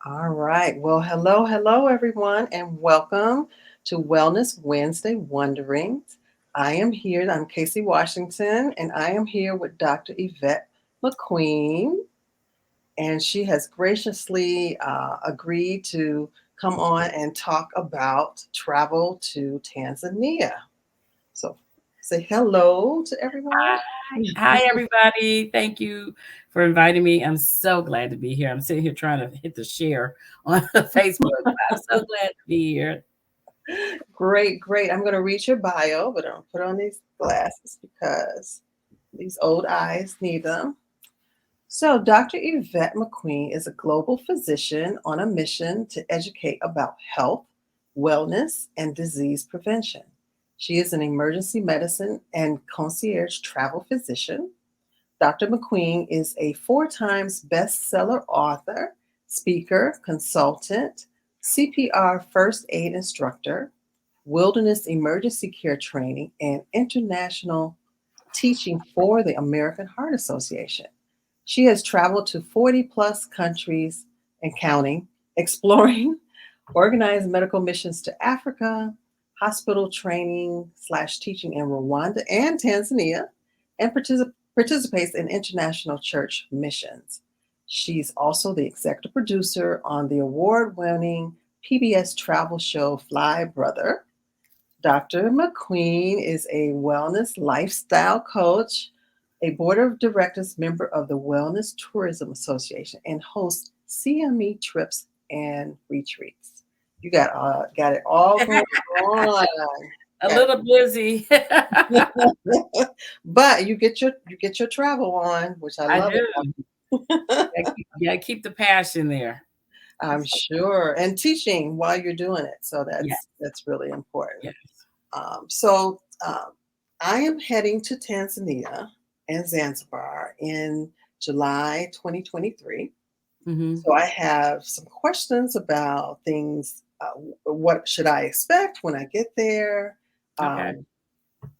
All right. Well, hello, everyone, and welcome to Wellness Wednesday Wonderings. I am here. I'm Casey Washington, and I am here with Dr. Yvette McQueen, and she has graciously agreed to come on and talk about travel to Tanzania. So, say hello to everyone. Hi, everybody. Thank you for inviting me. I'm so glad to be here. I'm sitting here trying to hit the share on Facebook. I'm so glad to be here. Great, great. I'm going to read your bio, but I'll put on these glasses because these old eyes need them. So, Dr. Yvette McQueen is a global physician on a mission to educate about health, wellness, and disease prevention. She is an emergency medicine and concierge travel physician. Dr. McQueen is a 4 times bestseller author, speaker, consultant, CPR first aid instructor, wilderness emergency care training, and international teaching for the American Heart Association. She has traveled to 40 plus countries and counting, exploring organized medical missions to Africa, hospital training slash teaching in Rwanda and Tanzania, and participates in international church missions. She's also the executive producer on the award winning PBS travel show Fly Brother. Dr. McQueen is a wellness lifestyle coach, a board of directors member of the Wellness Tourism Association, and hosts CME trips and retreats. You got it all going on. A Got little busy. but you get your travel on, which I I love do. about. Keep the passion there. I'm sure, and teaching while you're doing it. So Yeah. that's really important. Yes. So I am heading to Tanzania and Zanzibar in July 2023. Hmm. So I have some questions about things. What should I expect when I get there? Okay.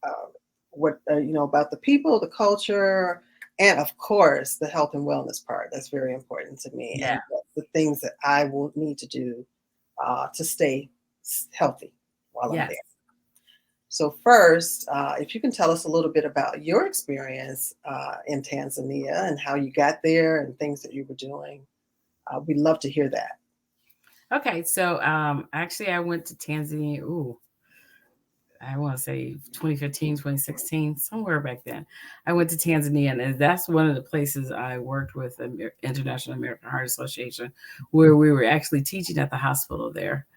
Um, what about the people, the culture, and of course the health and wellness part. That's very important to me, Yeah. and the things that I will need to do to stay healthy while I'm Yes. there. So first, if you can tell us a little bit about your experience in Tanzania and how you got there and things that you were doing, we'd love to hear that. Okay. So, actually, I went to Tanzania. Ooh, I want to say 2015, 2016, somewhere back then. I went to Tanzania, and that's one of the places I worked with the International American Heart Association, where we were actually teaching at the hospital there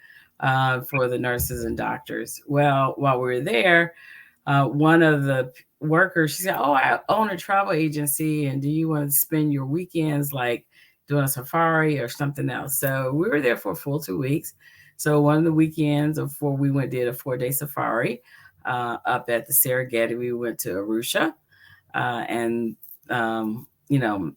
for the nurses and doctors. Well, while we were there, one of the workers, she said, "Oh, I own a travel agency, and do you want to spend your weekends like doing a safari or something else?" So we were there for a full 2 weeks. So one of the weekends before we went did a 4 day safari up at the Serengeti. We went to Arusha, and you know,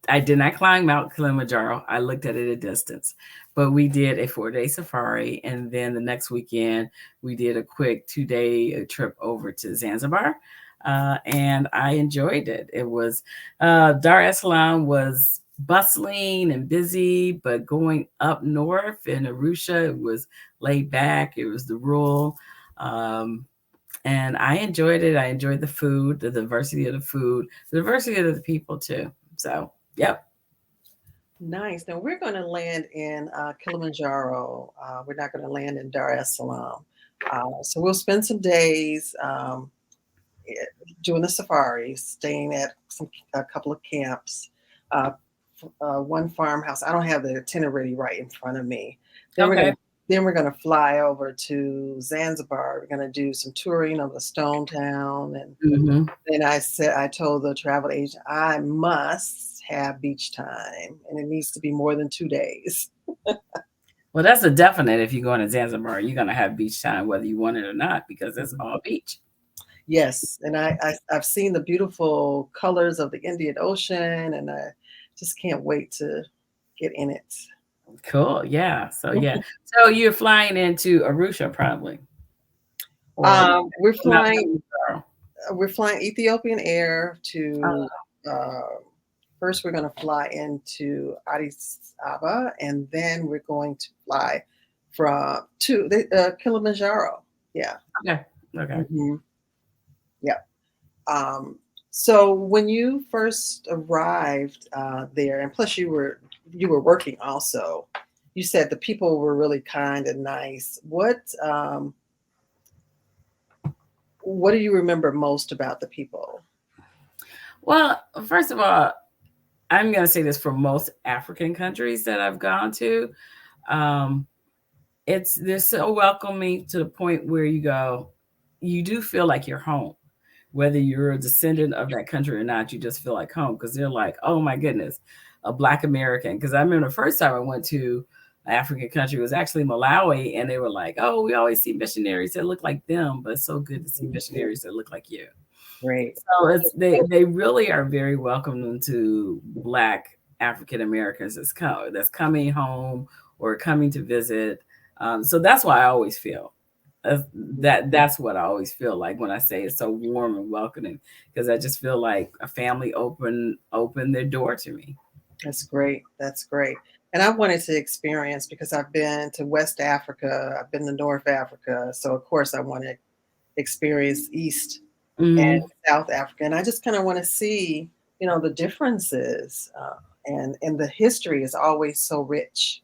I did not climb Mount Kilimanjaro. I looked at it at a distance, but we did a 4 day safari, and then the next weekend we did a quick 2 day trip over to Zanzibar, and I enjoyed it. It was Dar es Salaam was bustling and busy, but going up north in Arusha, it was laid back. It was the rural. Um, and I enjoyed it. I enjoyed the food, the diversity of the food, the diversity of the people too. So, yep. Nice. Now we're going to land in Kilimanjaro. We're not going to land in Dar es Salaam. So we'll spend some days eh, doing the safari, staying at a couple of camps, uh, one farmhouse. I don't have the itinerary right in front of me. Then we're Okay. gonna then we're gonna fly over to Zanzibar. We're gonna do some touring of the Stone Town, and Hmm. then I told the travel agent I must have beach time, and it needs to be more than 2 days. Well, that's a definite. If you go to Zanzibar, you're gonna have beach time, whether you want it or not, because it's all beach. Yes, and I've seen the beautiful colors of the Indian Ocean, and I just can't wait to get in it. Cool. Yeah. So yeah. So you're flying into Arusha probably, or We're Mount flying Kilimanjaro. we're flying Ethiopian Air Uh, to uh, first we're going to fly into Addis Ababa, and then we're going to fly from to the Kilimanjaro. Yeah. Okay. Okay. Hmm. Yeah. Um, so when you first arrived there, and plus you were working also, you said the people were really kind and nice. What do you remember most about the people? Well, first of all, I'm going to say this for most African countries that I've gone to. Um, they're so welcoming to the point where you do feel like you're home, whether you're a descendant of that country or not. You just feel like home because they're like, oh my goodness, a Black American. Because I remember the first time I went to an African country was actually Malawi, and they were like, oh, we always see missionaries that look like them, but it's so good to see missionaries that look like you. Great. So they really are very welcoming to Black African Americans that's coming home or coming to visit. So that's why I always feel that's what I always feel like when I say it's so warm and welcoming, because I just feel like a family open their door to me. That's great. That's great. And I wanted to experience because I've been to West Africa, I've been to North Africa, so of course I want to experience East and Hmm. South Africa, and I just kind of want to see, the differences, and the history is always so rich.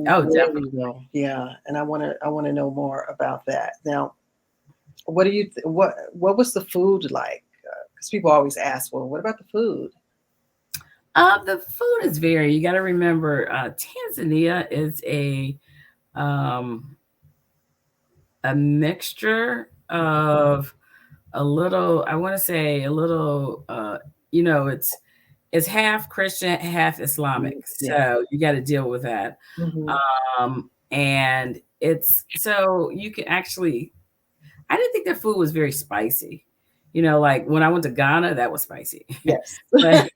Oh, Where definitely. we go, yeah, and I want to know more about that. Now, what do you what was the food like? Because people always ask, well, what about the food? The food is very. You got to remember, Tanzania is um, a mixture of a little. I want to say a little. It's half Christian, half Mm, Islamic. yeah. So you got to deal with that. Hmm. And it's so you can actually. I didn't think their food was very spicy. Like when I went to Ghana, that was spicy. Yes. but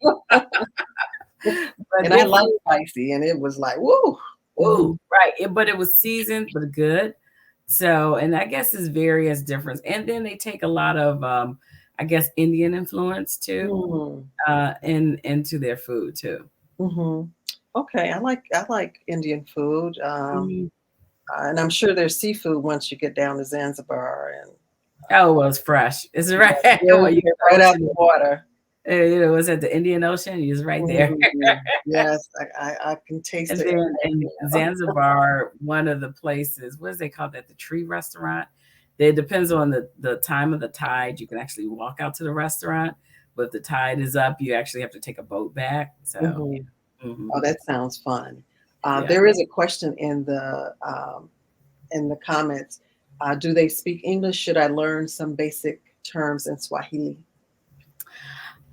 but And I their like food, spicy, and it was like, woo. ooh, Mhm. right. But it was seasoned, but good. So, and I guess it's various difference. And then they take a lot of, I guess, Indian influence too, Mm. into their food too. Mhm. Okay, I like Indian food, Mhm. and I'm sure there's seafood once you get down to Zanzibar, and Oh, well, it's fresh. It's right. yes, Well, good, you get got right the out the ocean. water. Was at the Indian Ocean. It's right there. Mhm. Yes, I can taste And it then right in now. Zanzibar, one of the places, what is they call that? The Tree Restaurant. It depends on the time of the tide. You can actually walk out to the restaurant, but if the tide is up, you actually have to take a boat back. So, Mhm. yeah. Oh, Mhm. that sounds fun. Yeah. There is a question in the comments. Do they speak English? Should I learn some basic terms in Swahili?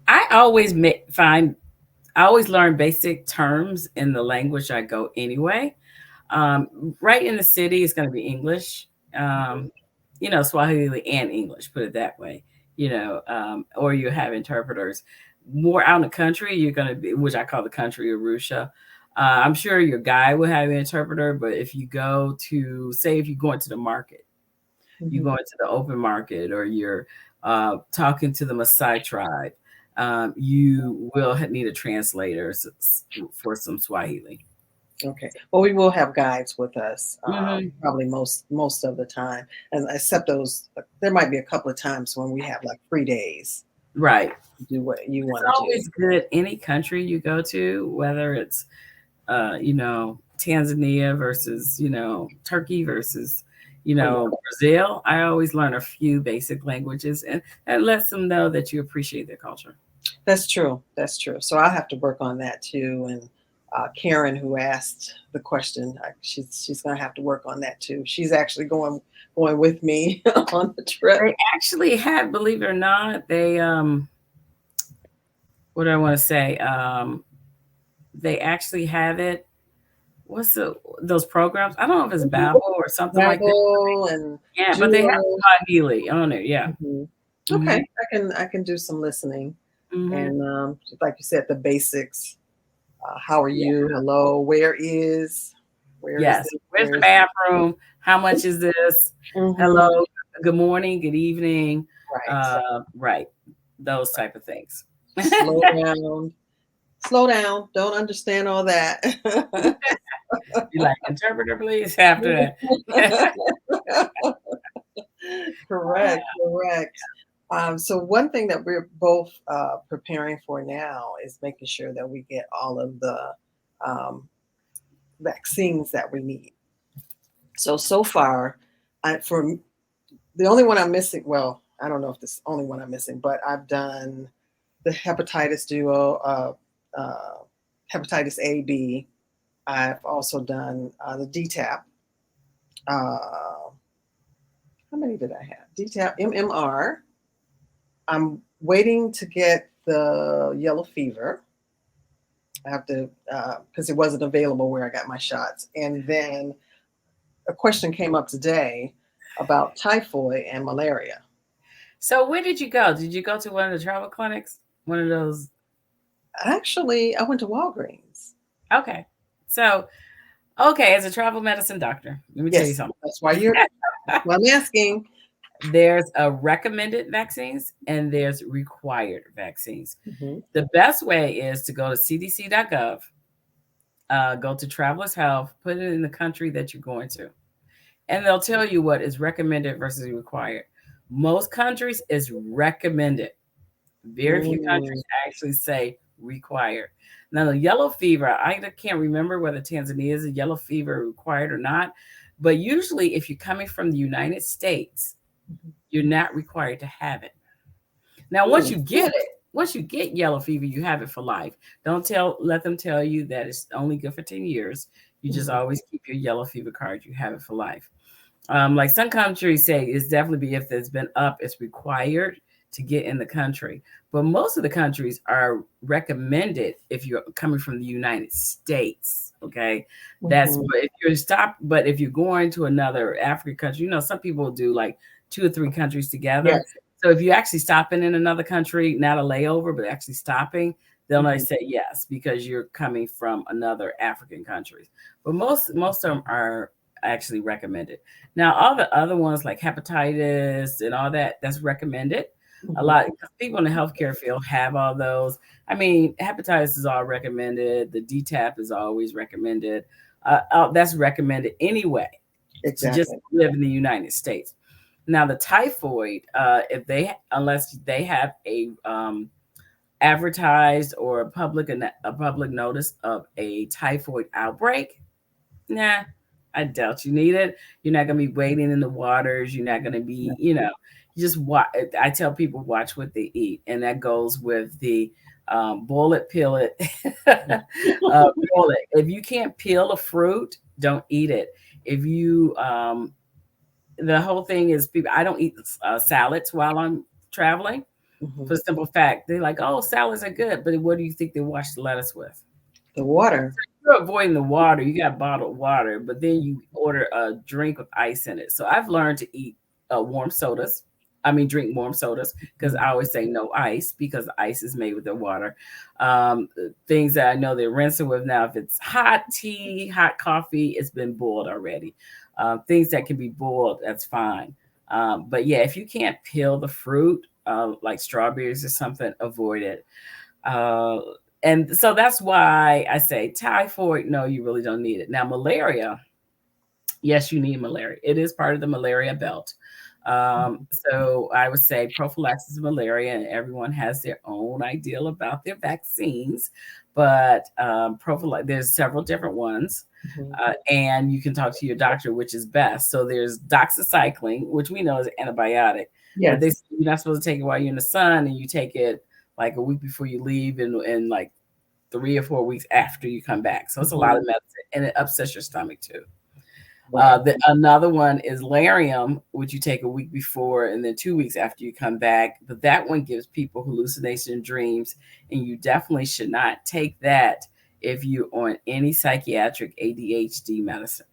I always find I always learn basic terms in the language I go anyway. Right in the city, it's going to be English, Swahili and English, put it that way, or you have interpreters. More out in the country, you're going to be, which I call the country, Arusha. I'm sure your guide will have an interpreter, but if you go to, say, if you go into the market, you go Mhm. into the open market, or you're talking to the Maasai tribe, you will need a translator for some Swahili. Okay. Well, we will have guides with us, Hmm. probably most of the time, and except those, there might be a couple of times when we have like 3 days Right. to do what you It's want to do. always good any country you go to, whether it's Tanzania versus, Turkey versus, Oh yeah, Brazil. I always learn a few basic languages, and that lets them know that you appreciate their culture. that's true. That's true. So I'll have to work on that too. And Karen, who asked the question, she's going to have to work on that too. She's actually going with me on the trip. They actually have, believe it or not, they what do I want to say? They actually have it. What's those programs? I don't know if it's Mhm. Babel or something like that. Travel and Yeah, but they have Duo. Swahili on there. Yeah. Mhm. Okay, Hmm. I can do some listening, Hmm. and like you said, the basics. How are Yeah. you? Hello. Where is Yes. this? Where's Where the is this? bathroom? How much is this? Mhm. Hello. Good morning. Good evening. Right. Right. Those type of things. Slow down. slow down. Don't understand all that. You like interpreter, please, after that. Correct, correct. So one thing that we're both preparing for now is making sure that we get all of the um, vaccines that we need. So far, for the only one I'm missing, well, I don't know if this is the only one I'm missing, but I've done the hepatitis duo, hepatitis A, B. I've also done the DTaP. How many did I have? DTaP, MMR. I'm waiting to get the yellow fever. I have to, because it wasn't available where I got my shots. And then a question came up today about typhoid and malaria. So where did you go? Did you go to one of the travel clinics? One of those? Actually, I went to Walgreens. Okay. So, okay, as a travel medicine doctor, let me tell you Yes, something. that's why I'm asking. There's a recommended vaccines and there's required vaccines. Hmm. The best way is to go to cdc.gov, go to Travelers Health, put it in the country that you're going to, and they'll tell you what is recommended versus required. Most countries is recommended. Very few countries Mm, actually say required. Now, the yellow fever, I can't remember whether Tanzania is a yellow fever required or not, but usually if you're coming from the United States, you're not required to have it. Now, mm, once you get yellow fever, you have it for life. Let them tell you that it's only good for 10 years. You just mhm. always keep your yellow fever card. You have it for life. Like some countries say, it's definitely if it's been up, it's required to get in the country. But most of the countries are recommended if you're coming from the United States. Okay, that's Mhm. but if you're stopped. But if you're going to another African country, some people do like 2 or 3 countries together. Yes. So if you're actually stopping in another country, not a layover, but actually stopping, they'll Mhm. not say yes because you're coming from another African country. But most of them are actually recommended. Now, all the other ones like hepatitis and all that, that's recommended. A Mhm. lot of people in the healthcare field have all those. I mean, hepatitis is all recommended. The DTaP is always recommended. That's recommended anyway to just Exactly. live in the United States. Now, the typhoid, if they unless they have a advertised or a public notice of a typhoid outbreak, nah, I doubt you need it. You're not gonna be wading in the waters. You're not gonna Yeah. be, you just watch. I tell people watch what they eat, and that goes with the boil it, peel it, boil it. If you can't peel a fruit, don't eat it. If you The whole thing is people. I don't eat salads while I'm traveling Mhm. for the simple fact they're like, oh, salads are good, but what do you think they wash the lettuce with? The water. You're avoiding the water. You got bottled water, but then you order a drink with ice in it. So I've learned to eat warm sodas. I mean, drink warm sodas because Mhm. I always say no ice because ice is made with the water. Things that I know they're rinsing with now. If it's hot tea, hot coffee, it's been boiled already. Things that can be boiled, that's fine. But yeah, if you can't peel the fruit, like strawberries or something, avoid it. Uh, and so that's why I say typhoid, no, you really don't need it. Now, malaria, yes, you need malaria. It is part of the malaria belt. Mhm. So I would say prophylaxis of malaria, and everyone has their own ideal about their vaccines, but there's several different ones. Mhm. And you can talk to your doctor which is best. So there's doxycycline, which we know is an antibiotic, but they Yes. say you're not supposed to take it while you're in the sun, and you take it like a week before you leave, and like 3 or 4 weeks after you come back. So it's a lot Mhm. of medicine, and it upsets your stomach too. Right. Another one is Larium, which you take a week before and then 2 weeks after you come back. But that one gives people hallucination and dreams, and you definitely should not take that if you're on any psychiatric ADHD medicine.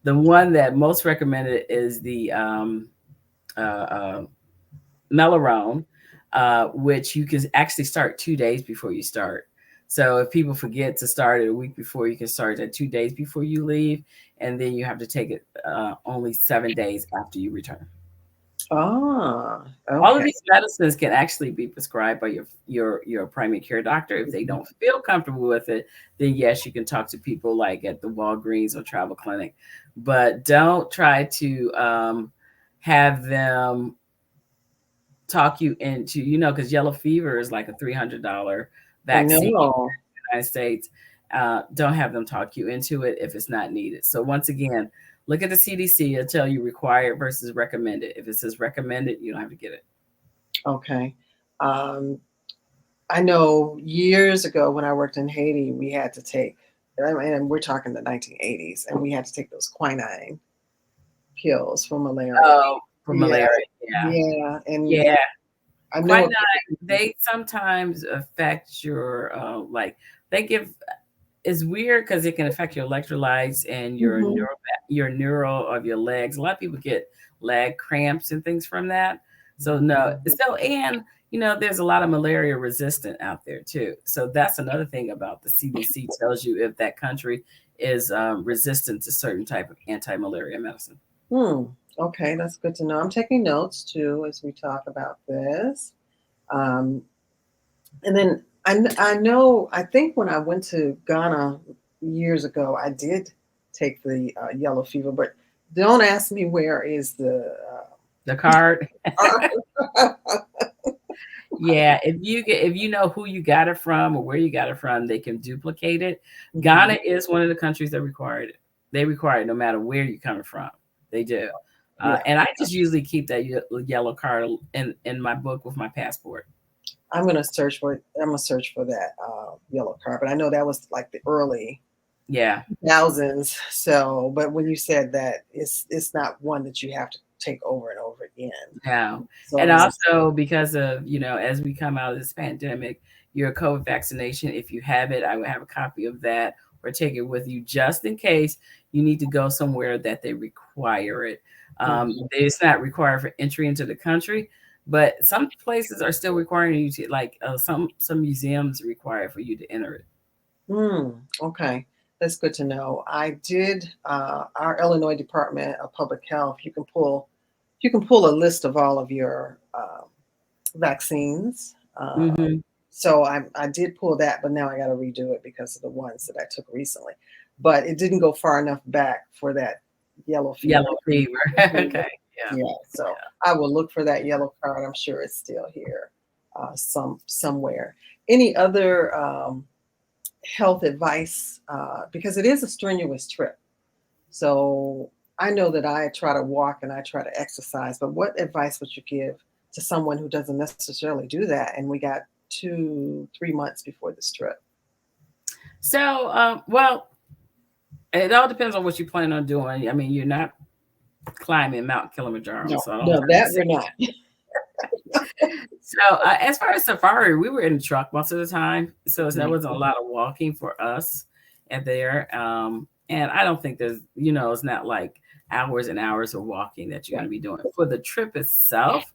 The one that most recommended is the uh, uh, Melarone, which you can actually start 2 days before you start. So if people forget to start it a week before, you can start it 2 days before you leave, and then you have to take it only 7 days after you return. Ah, All of okay. these medicines can actually be prescribed by your primary care doctor. If they Mhm. don't feel comfortable with it, then yes, you can talk to people like at the Walgreens or travel clinic, but don't try to have them talk you into, because yellow fever is like a $300 I vaccine in know. the United States. Don't have them talk you into it if it's not needed. So once again, look at the CDC. It'll tell you required versus recommended. If it says recommended, you don't have to get it. Okay. Um, I know years ago when I worked in Haiti, we had to take, and we're talking the 1980s, and we had to take those quinine pills for malaria. Oh, for Yeah, malaria, yeah. yeah, and Yeah, I know quinine, it. they sometimes affect your, they give it's weird because it can affect your electrolytes and Mhm, your neural of your legs. A lot of people get leg cramps and things from that. So no, and there's a lot of malaria resistant out there too. So that's another thing about the CDC tells you if that country is resistant to certain type of anti-malaria medicine. hmm. Okay, that's good to know. I'm taking notes too as we talk about this. Um, and then I know, I think when I went to Ghana years ago, I did take the yellow fever, but don't ask me where is the The card. uh, Yeah, if you know who you got it from or where you got it from, they can duplicate it. Mhm. Ghana is one of the countries that required it. They require it no matter where you're coming from. They do. Yeah, And I just usually keep that yellow card in my book with my passport. I'm gonna search for it. I'm gonna search for that yellow card, but I know that was like the early Yeah. thousands. So, but when you said that, it's not one that you have to take over and over again. Yeah. So And I'm gonna. also because of, as we come out of this pandemic, your COVID vaccination, if you have it, I would have a copy of that or take it with you just in case you need to go somewhere that they require it. Mhm. It's not required for entry into the country, but some places are still requiring you to, like some museums require for you to enter it. Okay, that's good to know. I did our Illinois Department of Public Health. You can pull a list of all of your vaccines. Hmm. So I did pull that, but now I got to redo it because of the ones that I took recently. But it didn't go far enough back for that yellow fever. Yellow fever. Okay. Yeah. Yeah, so I will look for that yellow card. I'm sure it's still here, somewhere. Any other health advice? Because it is a strenuous trip. So I know that I try to walk and I try to exercise, but what advice would you give to someone who doesn't necessarily do that? And we got 2, 3 months before this trip. So, well, it all depends on what you plan on doing. I mean, you're not climbing Mount Kilimanjaro, No, so I don't no, have to that say. we're not. So, as far as safari, we were in the truck most of the time, so there Mhm. wasn't a lot of walking for us at there. And I don't think it's not like hours and hours of walking that you're going Right. to be doing for the trip itself.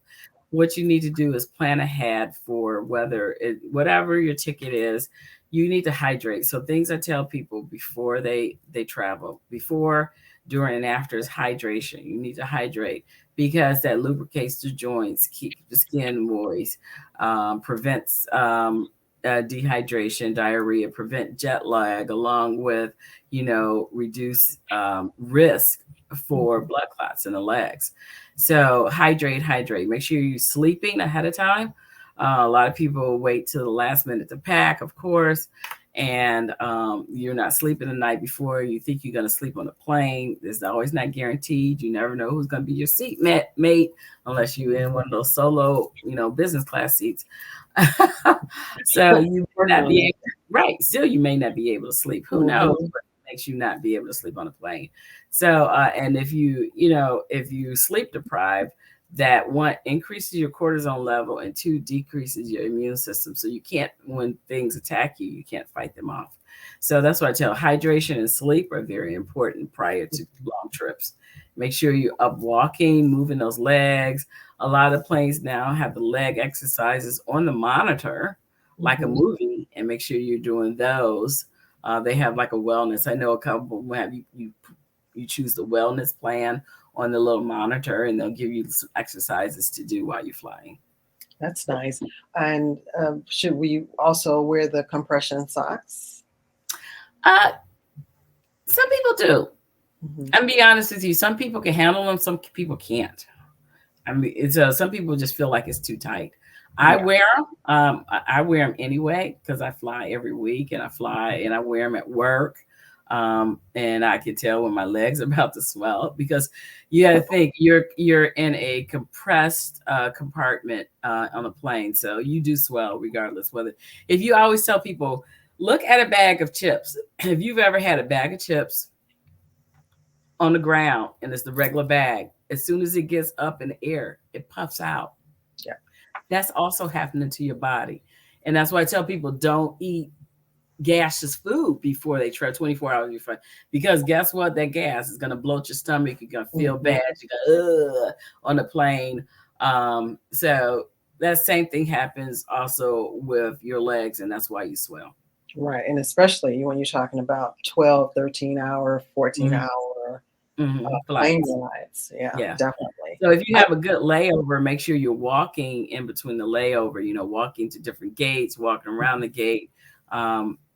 What you need to do is plan ahead for whatever your ticket is. You need to hydrate. So things I tell people before they travel, before, during, and after is hydration. You need to hydrate because that lubricates the joints, keeps the skin moist, prevents dehydration, diarrhea, prevent jet lag, along with reduce risk for Mhm. blood clots in the legs. So hydrate, hydrate. Make sure you're sleeping ahead of time. A lot of people wait till the last minute to pack, of course, and you're not sleeping the night before. You think you're going to sleep on a plane. It's always not guaranteed. You never know who's going to be your mate unless you're in one of those solo, business class seats. So you may Working not on be that. able, right. Still, you may not be able to sleep. Who knows Mhm. what makes you not be able to sleep on a plane? So, and if you sleep deprived, that one increases your cortisol level and two decreases your immune system. So you can't, when things attack you, you can't fight them off. So that's why I tell hydration and sleep are very important prior to long trips. Make sure you're up walking, moving those legs. A lot of planes now have the leg exercises on the monitor, like a Mhm. movie, and make sure you're doing those. They have like a wellness. I know a couple will have you choose the wellness plan on the little monitor, and they'll give you some exercises to do while you're flying. That's nice. And should we also wear the compression socks? Uh, some people do. Hmm. I'm be honest with you. Some people can handle them. Some people can't. I mean, it's some people just feel like it's too tight. I Yeah. wear them. I wear them anyway because I fly every week, and I fly and I wear them at work. And I can tell when my legs are about to swell because you got to think you're in a compressed compartment on a plane, so you do swell regardless. Whether if you always tell people, look at a bag of chips. If you've ever had a bag of chips on the ground and it's the regular bag, as soon as it gets up in the air, it puffs out. Yeah. That's also happening to your body. And that's why I tell people don't eat gaseous food before they try 24 hours before. Because guess what? That gas is going to bloat your stomach. You're going to feel Hmm. bad. You go, ugh, on the plane. So that same thing happens also with your legs, and that's why you swell. Right. And especially when you're talking about 12, 13-hour, 14-hour plane Flights. rides. Yeah, Yeah. definitely. So if you I, have a good layover, make sure you're walking in between the layover, walking to different gates, walking around the gate.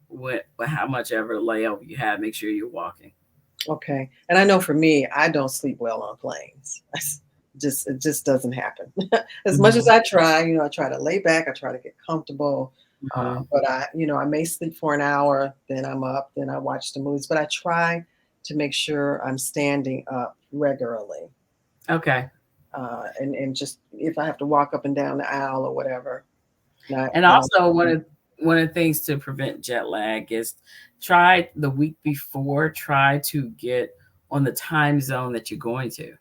With how much ever layover you have, make sure you're walking. okay. And I know for me, I don't sleep well on planes. It just doesn't happen. As much as Mhm, I try, I try to lay back, I try to get comfortable. mhm. But I may sleep for an hour, then I'm up, then I watch the movies. But I try to make sure I'm standing up regularly. Okay. And just if I have to walk up and down the aisle or whatever, not, And also one of the things to prevent jet lag is try the week before, try to get on the time zone that you're going to.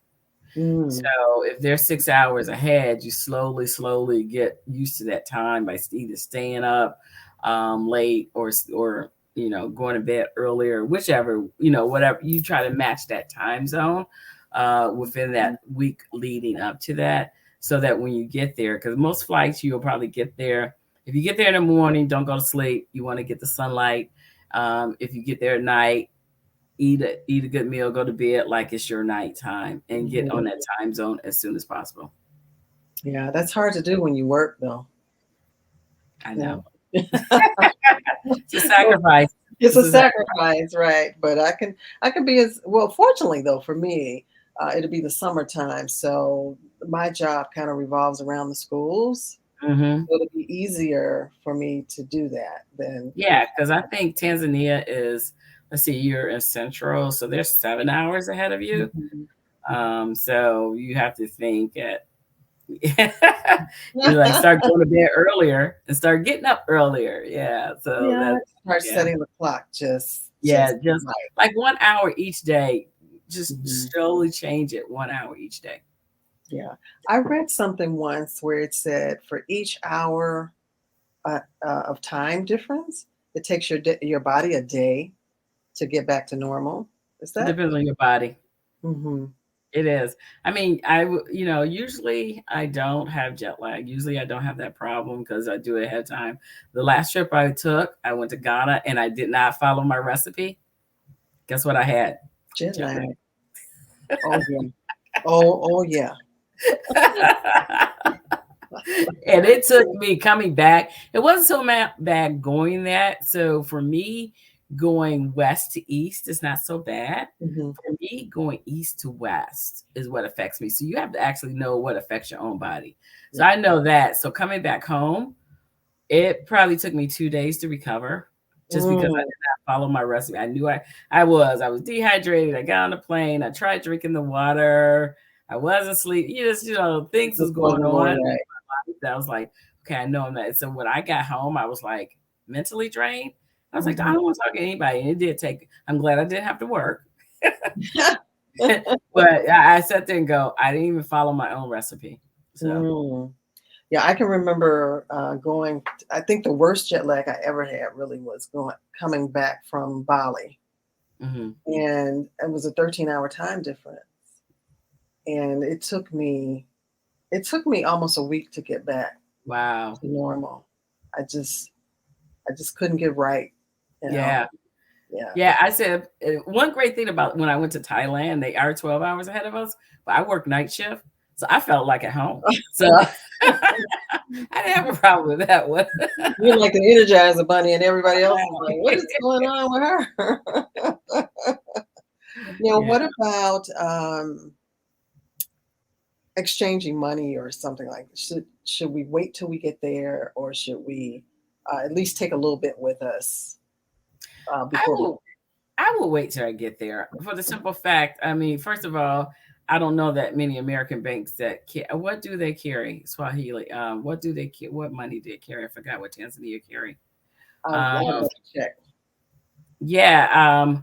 So mm, if they're 6 hours ahead, you slowly get used to that time by either staying up late or going to bed earlier, whichever whatever you try to match that time zone within that week leading up to that, so that when you get there, because most flights you'll probably get there. If you get there in the morning, don't go to sleep. You want to get the sunlight. If you get there at night, eat a good meal, go to bed like it's your nighttime, and get on mhm. that time zone as soon as possible. Yeah, that's hard to do when you work though. I Yeah. know. It's a sacrifice. It's It's a a sacrifice. sacrifice, right? But I can be as well. Fortunately, though, for me, it'll be the summertime, so my job kind of revolves around the schools. Hmm. So it'll be easier for me to do that than if. Yeah, because I think Tanzania is, let's see, you're in Central, so they're 7 hours ahead of you. Mhm. So you have to think at you like start going to bed earlier and start getting up earlier. Yeah. So Yeah, that's start yeah. setting the clock Yeah, just just right. like 1 hour each day. Just Mhm. slowly change it 1 hour each day. Yeah, I read something once where it said for each hour of time difference, it takes your body a day to get back to normal. Is It that? depends on your body. Hmm. It is. I mean, usually I don't have jet lag. Usually I don't have that problem because I do it ahead of time. The last trip I took, I went to Ghana and I did not follow my recipe. Guess what I had? Jet Jet lag. Oh yeah. Oh yeah. lag. And it took me coming back. It wasn't so bad going that. So for me, going west to east is not so bad. Hmm. For me, going east to west is what affects me. So you have to actually know what affects your own body. So Yeah. I know that. So coming back home, it probably took me 2 days to recover just because I Mm. did not follow my recipe. I knew I was dehydrated. I got on the plane. I tried drinking the water. I wasn't asleep. Things was Just going wasn't going on. right. I was like, okay, I know I'm not. So when I got home, I was like mentally drained. I was like, I Hmm. don't want to talk to anybody. And it did take, I'm glad I didn't have to work. But I sat there and go, I didn't even follow my own recipe. So, Mm. Yeah, I can remember going. I think the worst jet lag I ever had really was coming back from Bali, mhm. and it was a 13-hour time difference, and it took me almost a week to get back Wow. to normal. I just I just couldn't get right, you know. Yeah. Yeah. Yeah, I said one great thing about when I went to Thailand, they are 12 hours ahead of us, but I work night shift, so I felt like at home. So I didn't have a problem with that one. You're like an Energizer bunny, and everybody else is like, "What is going on with her?" Now, Yeah. what about exchanging money or something like that? Should we wait till we get there, or should we at least take a little bit with us I before we? will I will wait till I get there for the simple fact. I mean, first of all, I don't know that many American banks that what do they carry? Swahili. What do they what money do they carry? I forgot what Tanzania carry. I'll Um, double check. yeah,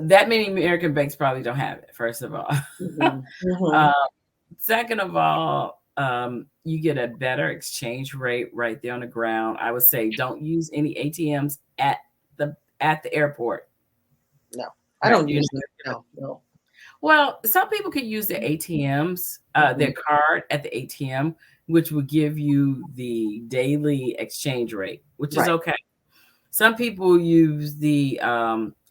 that many American banks probably don't have it, first of all. Hmm. Hmm. um, second of all, you get a better exchange rate right there on the ground. I would say don't use any ATMs the at the airport. No, I Right. don't use them. No, no. Well, some people can use the ATMs, Hmm. their card at the ATM, which will give you the daily exchange rate, which is Right. okay. Some people use the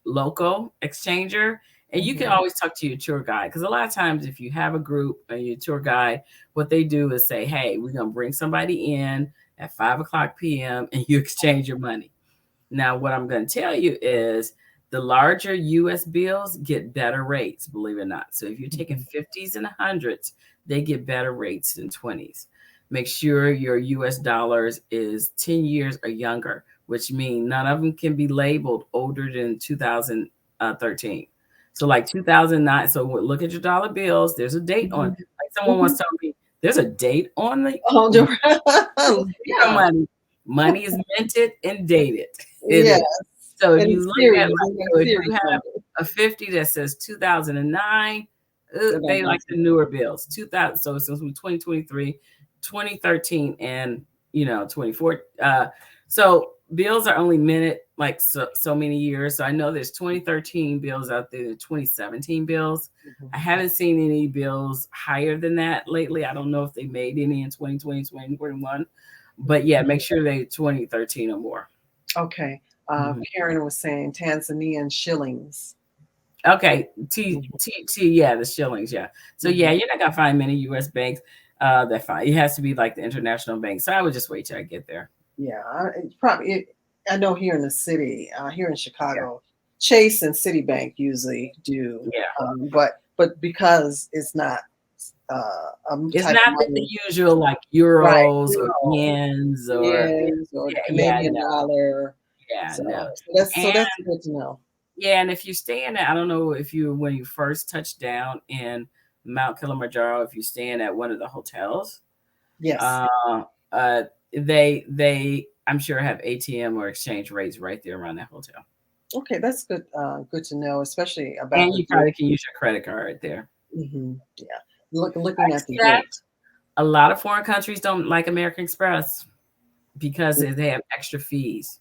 local exchanger, and you can Hmm. always talk to your tour guide because a lot of times, if you have a group and your tour guide, what they do is say, "Hey, we're gonna bring somebody in at 5 o'clock p.m. and you exchange your money." Now, what I'm going to tell you is the larger US bills get better rates, believe it or not. So if you're taking Hmm. 50s and 100s, they get better rates than 20s. Make sure your US dollars is 10 years or younger, which means none of them can be labeled older than 2013. So like 2009, so look at your dollar bills. There's a date on. Hmm. Like someone Hmm. once told me, there's a date on the Oh, your yeah, money. Money is minted and dated. It yeah. is. So And you it's look at serious. like, It's like so if you serious have money. a 50 that says 2009, They're not they like the messing. newer bills. 2000, so since we 2023, 2013, and 24. So bills are only minted like so many years. So I know there's 2013 bills out there, 2017 bills. Mhm. I haven't seen any bills higher than that lately. I don't know if they made any in 2020, 2021. But yeah, make sure they 2013 or more. Okay. Mhm. Karen was saying Tanzanian shillings. Okay, Mhm. yeah, the shillings, yeah. So yeah, Mhm. you're not gonna find many U.S. banks that fine. It has to be like the international bank. So I would just wait till I get there. Yeah, it's probably. I know here in the city, here in Yeah, Chicago, Chase and Citibank usually do, yeah. but because it's not a It's type of not the money, usual like right? euros or Euro, yens or yens, or the yeah, Canadian no, dollar. yeah, So, no. And that's good to know. yeah, and if you stay in I don't know if you when you first touched down in Mount Kilimanjaro, if you stay in at one of the hotels, Yes. uh, uh, they I'm sure have ATM or exchange rates right there around that hotel, Okay, that's good. Good to know, especially about and the you date. probably can use your credit card right there. Yeah, looking at the Except date. a lot of foreign countries don't like American Express because they have extra fees.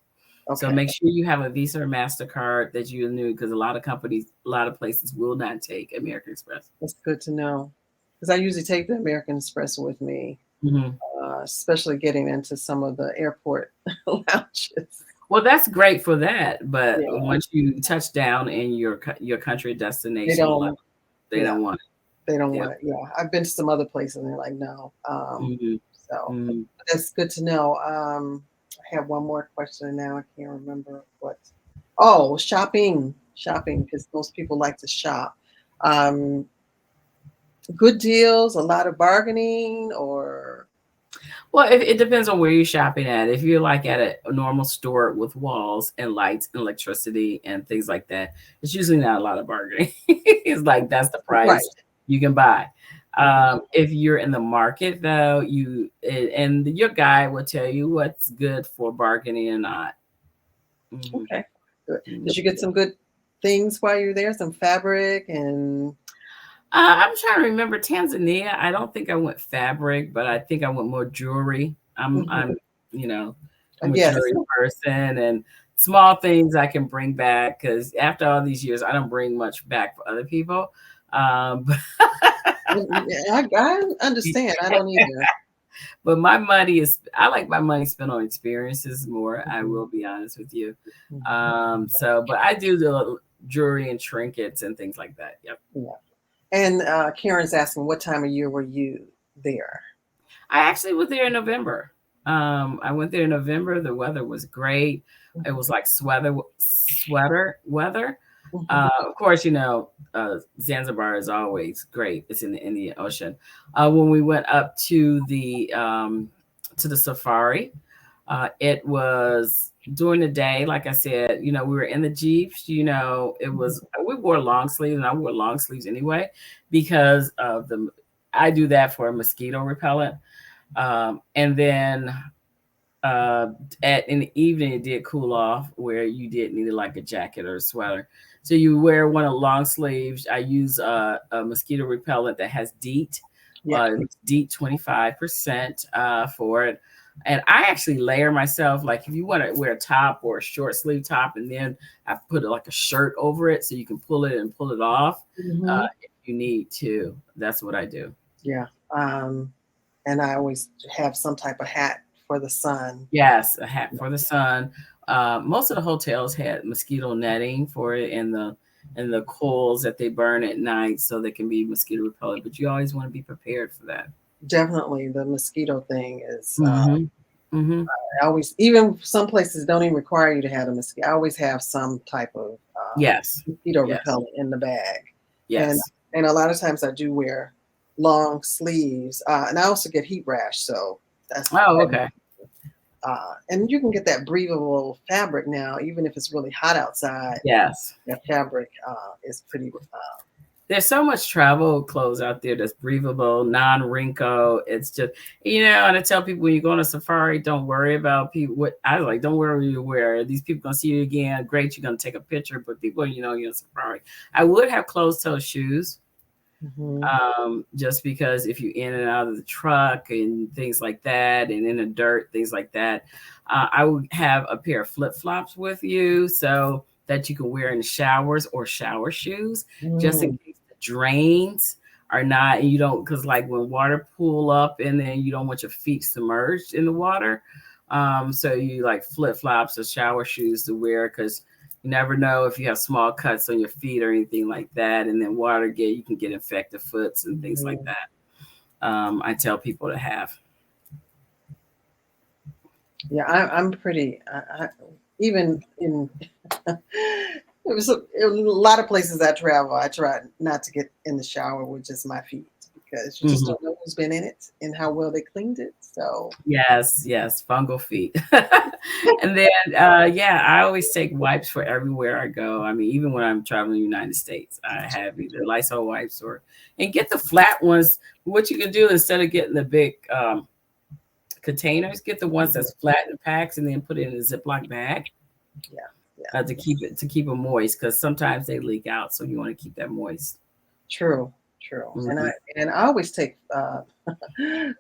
So Okay, make sure you have a Visa or Mastercard that you knew because a lot of companies, a lot of places will not take American Express. that's good to know because I usually take the American Express with me, Mhm. especially getting into some of the airport lounges. Well, that's great for that, but Yeah, once you touch down in your country they destination, a lot don't. they Yeah, don't want they don't it. want it. Yeah, I've been to some other places and they're like, no. Yeah. Mhm. So Mhm. that's good to know. I have one more question and now I can't remember what. Oh, shopping, because most people like to shop. Um, Good deals, a lot of bargaining, or Well, it depends on where you're shopping at. If you're like at a normal store with walls and lights and electricity and things like that, it's usually not a lot of bargaining. It's like that's the right. price you can buy. Mhm. If you're in the market though, and your guy will tell you what's good for bargaining and not. Mhm. Okay, good. Mhm. Did you get some good things while you're there? Some fabric and I'm trying to remember Tanzania. I don't think I went fabric, but I think I went more jewelry. mhm. You know, I'm a Yes. jewelry person and small things I can bring back because after all these years, I don't bring much back for other people. But Yeah, I understand. I don't either. But my money is, I like my money spent on experiences more. I Mhm, will be honest with you. mhm. So, but I do the jewelry and trinkets and things like that. Yep. Yeah. And Karen's asking, what time of year were you there? I actually was there in November. I went there in November. The weather was great. It Mhm, was like sweater weather. mhm. Of course, Zanzibar is always great. It's in the Indian Ocean. When we went up to the safari, it was during the day. Like I said, we were in the jeeps. It was we wore long sleeves, and I wore long sleeves anyway because of the. I do that for a mosquito repellent. And then in the evening, it did cool off where you did need like a jacket or a sweater. So you wear one of the long sleeves. I use a mosquito repellent that has DEET. Yeah. It's DEET 25% for it. And I actually layer myself. Like if you want to wear a top or a short sleeve top, and then I put like a shirt over it so you can pull it and pull it off Mhm. if you need to. That's what I do. Yeah. And I always have some type of hat for the sun. Yes, a hat for the sun. Most of the hotels had mosquito netting for it and the coals that they burn at night so they can be mosquito repellent. But you always want to be prepared for that. Definitely, the mosquito thing is. Hmm. Hmm. I always, even some places don't even require you to have a mosquito. I always have some type of Yes. mosquito Yes. repellent in the bag, and Yes. and a lot of times I do wear long sleeves, and I also get heat rash. So that's Oh, okay. and you can get that breathable fabric now, even if it's really hot outside. Yes. That fabric is pretty. There's so much travel clothes out there that's breathable, non-wrinkle. It's just, and I tell people when you go on a safari, don't worry about people. What I like, don't worry what you wear. These people gonna see you again. Great, you're gonna take a picture, but people, you're on safari. I would have closed-toe shoes, Mhm. just because if you're in and out of the truck and things like that, and in the dirt, things like that, I would have a pair of flip-flops with you so that you can wear in the showers or shower shoes, just in Mm. case the drains are not, and you don't, because like when water pool up and then you don't want your feet submerged in the water. So you like flip-flops or shower shoes to wear because you never know if you have small cuts on your feet or anything like that, and then you can get infected foots and things like Mhm. that. I tell people to have. Yeah, I'm pretty. Even in it was a lot of places I travel. I try not to get in the shower with just my feet because you just Mhm. don't know who's been in it and how well they cleaned it. So, Yes, yes, fungal feet. And then, yeah, I always take wipes for everywhere I go. I mean, even when I'm traveling the United States, I have either Lysol wipes and get the flat ones. What you can do instead of getting the big containers, get the ones mhm, that's flat in packs and then put it in a Ziploc bag yeah, yeah, to keep them moist because sometimes they leak out. So you want to keep that moist. true, true. And I Mhm. and I always take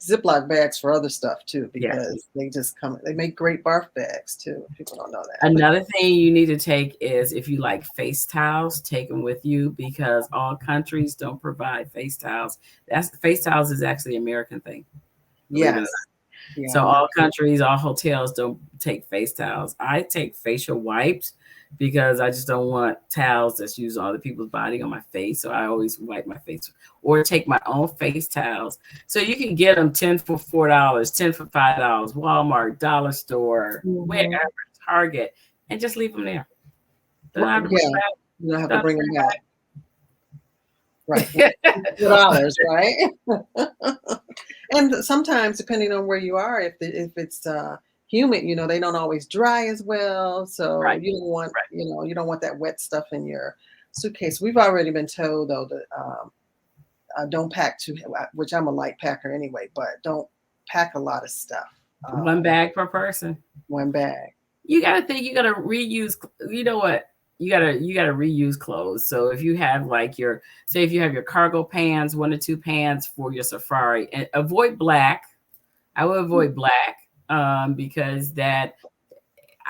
Ziploc bags for other stuff too Yeah. because they just come. They make great barf bags too. People don't know that, but Another thing you need to take is if you like face towels, take them with you because all countries don't provide face towels. That's face towels is actually an American thing, believe it or not. yes, yeah, So all countries, all hotels don't take face towels. I take facial wipes because I just don't want towels that's used on other people's body on my face. So I always wipe my face or take my own face towels. So you can get them 10 for $4, 10 for $5, Walmart, Dollar Store, wherever, hmm Target, and just leave them there. Don't have to bring yeah. You don't have to them bring them back, right? back. $4, right? And sometimes, depending on where you are, if it's humid, they don't always dry as well. So Right, right. you don't want that wet stuff in your suitcase. We've already been told though that don't pack too, which I'm a light packer anyway, but don't pack a lot of stuff. One bag per person. One bag. You gotta think you gotta reuse. You know what? You gotta reuse clothes. So if you have like say if you have your cargo pants, 1 or 2 pants for your safari, and avoid black. I would avoid black because that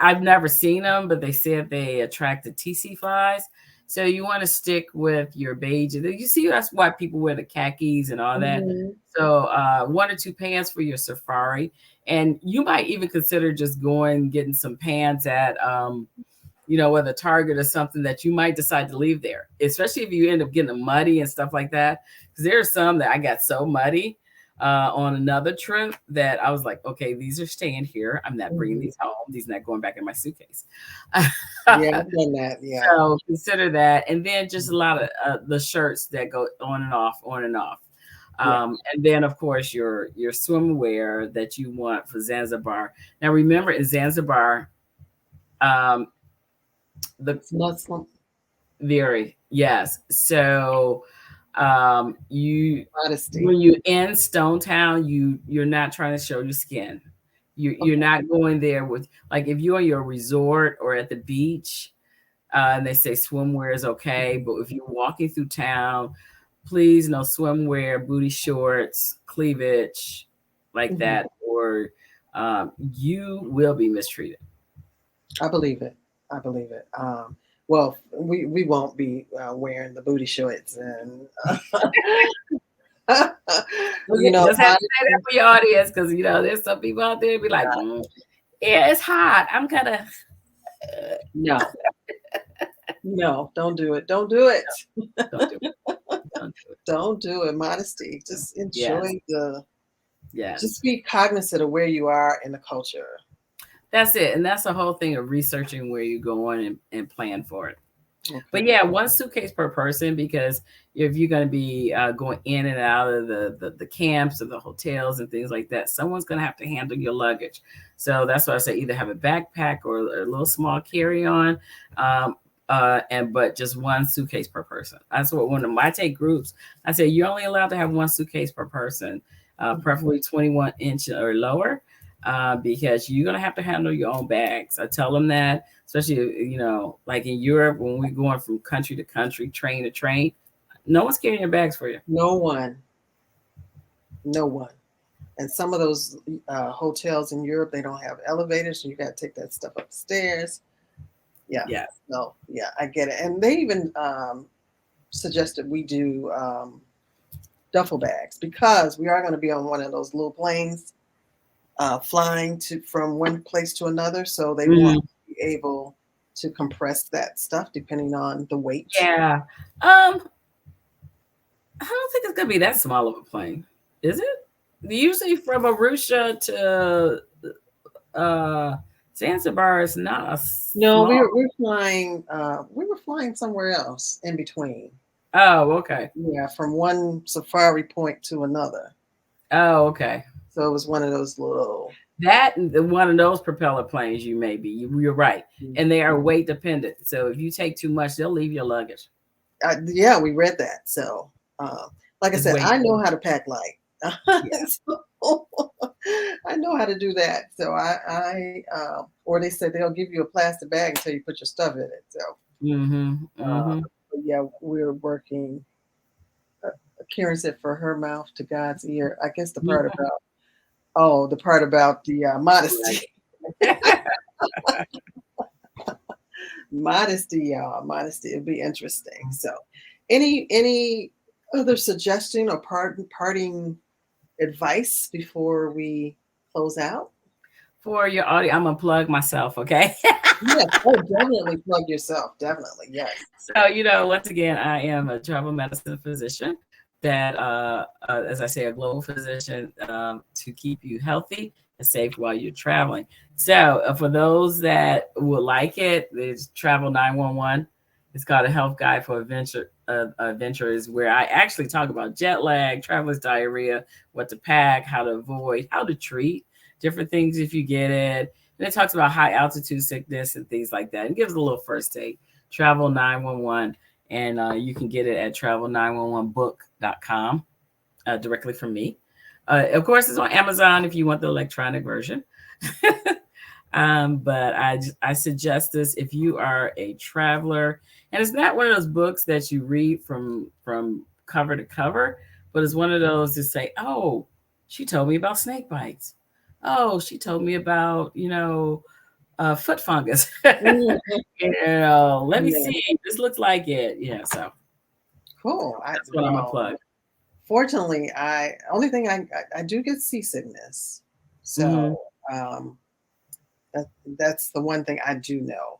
I've never seen them, but they said they attract the TC flies. So you want to stick with your beige. You see, that's why people wear the khakis and all that. Mhm. So one or two pants for your safari, and you might even consider just going getting some pants at whether Target or something that you might decide to leave there, especially if you end up getting muddy and stuff like that. Because there are some that I got so muddy on another trip that I was like, okay, these are staying here. I'm not bringing Mhm. these home. These not going back in my suitcase. Yeah, I've done that. Yeah. So consider that, and then just a lot of the shirts that go on and off, on and off. Yeah. And then, of course, your swimwear that you want for Zanzibar. Now, remember, in Zanzibar, um, the It's Muslim very yes. So, you modesty. when you're in Stone Town, you're not trying to show your skin. You're Okay. not going there with like if you're on your resort or at the beach, and they say swimwear is okay, but if you're walking through town, please no swimwear, booty shorts, cleavage, like Mhm. that, or you will be mistreated. I believe it. I believe it. Well, we won't be wearing the booty shorts and you Okay, know, just have to say that for your audience because there's some people out there be like, yeah, it's hot. I'm kind of no, no, don't do it. Don't do it. don't do it. Don't do it. Don't do it. Modesty. Just Yes, enjoy just yes. be cognizant of where you are in the culture. That's it. And that's the whole thing of researching where you're going and plan for it. But Okay. yeah, one suitcase per person because if you're going to be going in and out of the camps or the hotels and things like that, someone's going to have to handle your luggage. So that's why I say either have a backpack or a little small carry on, and but just one suitcase per person. That's what when I take groups, I say you're only allowed to have one suitcase per person, preferably 21-inch or lower. Because you're gonna have to handle your own bags. I tell them that, especially like in Europe when we're going from country to country, train to train, no one's carrying your bags for you. No one, no one. And some of those hotels in Europe, they don't have elevators, so you got to take that stuff upstairs. Yeah. Yeah, No, yeah, I get it. And they even suggested we do duffel bags because we are going to be on one of those little planes flying to from one place to another. So they want mhm, to be able to compress that stuff depending on the weight. yeah. I don't think it's gonna be that small of a plane, is it? Usually from Arusha to uh, Zanzibar is not a No, small. we're flying. We were flying somewhere else in between. Oh, okay. Yeah, from one safari point to another. Oh, okay. So it was one of those little. That one of those propeller planes, you may be. You're right, and they are weight dependent. So if you take too much, they'll leave your luggage. Yeah, we read that. So, like I It's said, weight. I know how to pack light. Yeah. So, I know how to do that. So or they said they'll give you a plastic bag until you put your stuff in it. So, Mm-hmm. uh, Mm-hmm. but yeah, we're working. Uh, Karen said, "For her mouth to God's ear." I guess the part about the modesty, Right. modesty, y'all, modesty. It'll be interesting. So, any other suggestion or parting advice before we close out? For your audio, I'm gonna plug myself, okay? Yes. Oh, definitely plug yourself. Definitely. Yes. So, once again, I am a travel medicine physician that, as I say, a global physician to keep you healthy and safe while you're traveling. So, for those that would like it, there's Travel 911. It's called a health guide for adventurers, where I actually talk about jet lag, traveler's diarrhea, what to pack, how to avoid, how to treat different things if you get it. And it talks about high altitude sickness and things like that. And gives a little first aid. Travel 911, and you can get it at travel911book.com directly from me. Of course, it's on Amazon if you want the electronic version. But I suggest this if you are a traveler, and it's not one of those books that you read from cover to cover, but it's one of those to say, oh, she told me about snake bites. Oh, she told me about foot fungus. Mhm. Let me Yeah. see. This looks like it. Yeah, so Cool. that's what I'm gonna plug. Fortunately, I only thing I do get seasickness, Hmm. so um, that that's the one thing I do know.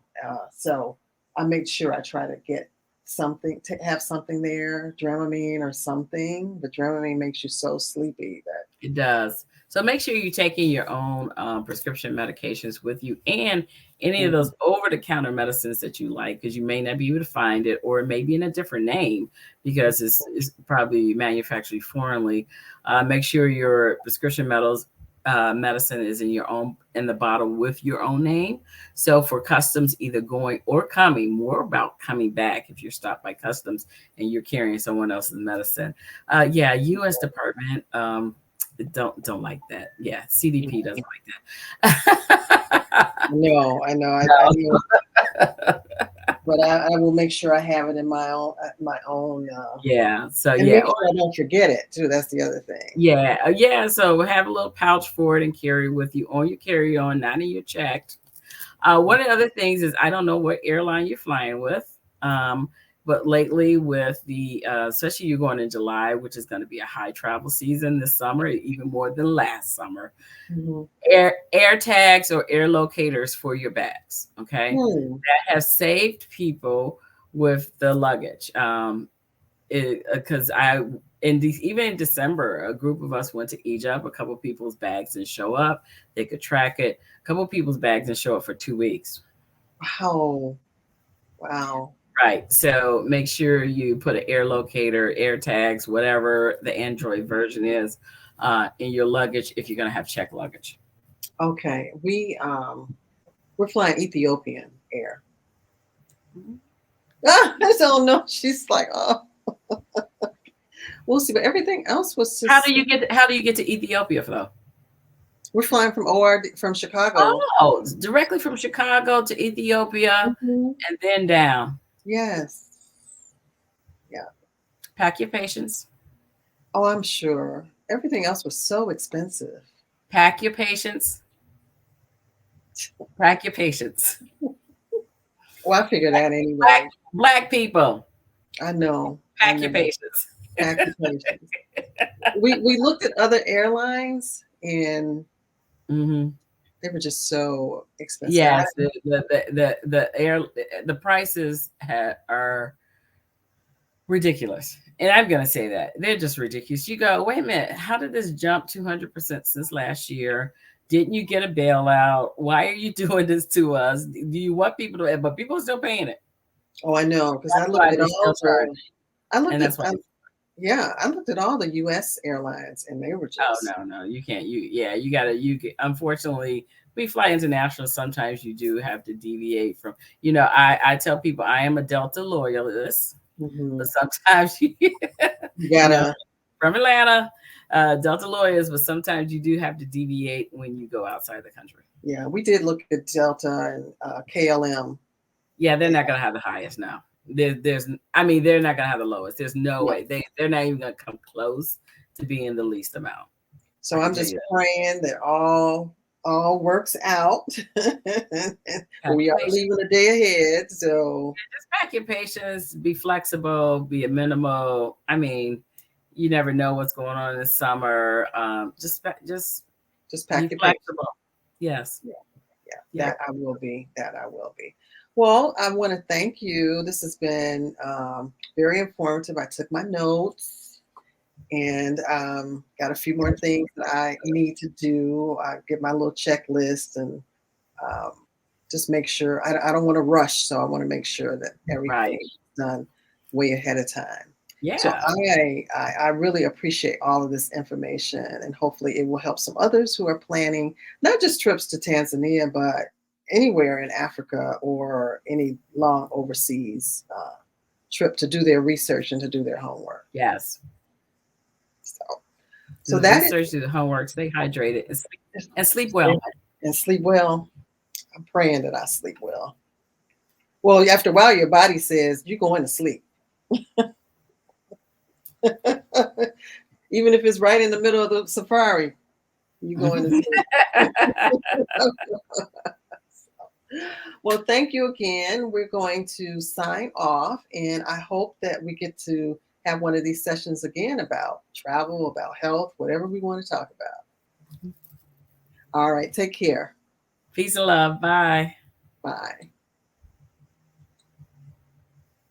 So I make sure I try to get something to have something there, Dramamine or something. But Dramamine makes you so sleepy that. It does. So make sure you're taking your own prescription medications with you and any of Mhm. those over the counter medicines that you like, because you may not be able to find it, or it may be in a different name because it's probably manufactured foreignly. Make sure your prescription medicine is in your own in the bottle with your own name. So for customs, either going or coming, more about coming back if you're stopped by customs and you're carrying someone else's medicine. Yeah, U.S. Department. Don't like that. Yeah, CDP doesn't like that. No, I know, I No. know, but I will make sure I have it in my own, Yeah. So and yeah, make sure I don't forget it too. That's the other thing. yeah. So have a little pouch for it and carry with you on your carry on, not in your checked. One of the other things is I don't know what airline you're flying with, but lately with the especially you're going in July, which is going to be a high travel season this summer, even more than last summer. Mhm. Air tags or air locators for your bags. Okay, Hmm. that have saved people with the luggage. Because even in December, a group of us went to Egypt. A couple people's bags didn't show up. They could track it. A couple people's bags didn't show up for 2 weeks. Wow. Wow. Right. So make sure you put an air locator, air tags, whatever the Android version is, in your luggage if you're going to have checked luggage. Okay. We're flying Ethiopian Air. Mhm. I don't know. She's like, oh, we'll see. But everything else was just. How do you get to Ethiopia though? We're flying from ORD from Chicago. Oh, directly from Chicago to Ethiopia Mhm. and then down. Yes. Yeah. Pack your patience. Oh, I'm sure. Everything else was so expensive. Pack your patience. Pack your patience. Well, I figured that Black anyway. black people, I know. I pack your know. patience. Occupations. We looked at other airlines and Hmm. they were just so expensive. Yes, the prices are ridiculous, and I'm going to say that they're just ridiculous. You go, wait a minute, how did this jump 200% since last year? Didn't you get a bailout? Why are you doing this to us? Do you want people to? But people are still paying it. Oh, I know because I That's looked why at they're all still charging, I looked and at that's why. yeah, I looked at all the U.S. airlines and they were Oh just. no, you can't. You gotta. Unfortunately, we fly international. Sometimes you do have to deviate from. I tell people I am a Delta loyalist, but Mhm. sometimes You you know, gotta. from Atlanta, Delta loyalists, but sometimes you do have to deviate when you go outside the country. Yeah, we did look at Delta and KLM. Yeah, they're Yeah, not gonna have the highest now. I mean, they're not gonna have the lowest. There's no yeah. way they're not even gonna come close to being the least amount. So I can I'm tell just you that. praying that all works out. Pack We your are patience. leaving a day ahead, so Just pack your patience, be flexible, be amenable. I mean, you never know what's going on in the summer. Just just be pack your patience. flexible. Yes. Yeah, yeah, Yep. that I will be. That I will be. Well, I want to thank you. This has been very informative. I took my notes and got a few more things that I need to do. I get my little checklist and um, just make sure. I don't want to rush, so I want to make sure that everything Right. is done way ahead of time. So Yeah. I really appreciate all of this information, and hopefully it will help some others who are planning not just trips to Tanzania, but anywhere in Africa or any long overseas trip to do their research and to do their homework. Yes. So, Do so the that is research, do the homework, stay hydrated, and sleep well. and sleep well. I'm praying that I sleep well. Well, after a while, your body says you're going to sleep, even if it's right in the middle of the safari. You're going to sleep. Well, thank you again. We're going to sign off, and I hope that we get to have one of these sessions again about travel, about health, whatever we want to talk about. All right, take care. Peace and love. Bye. Bye.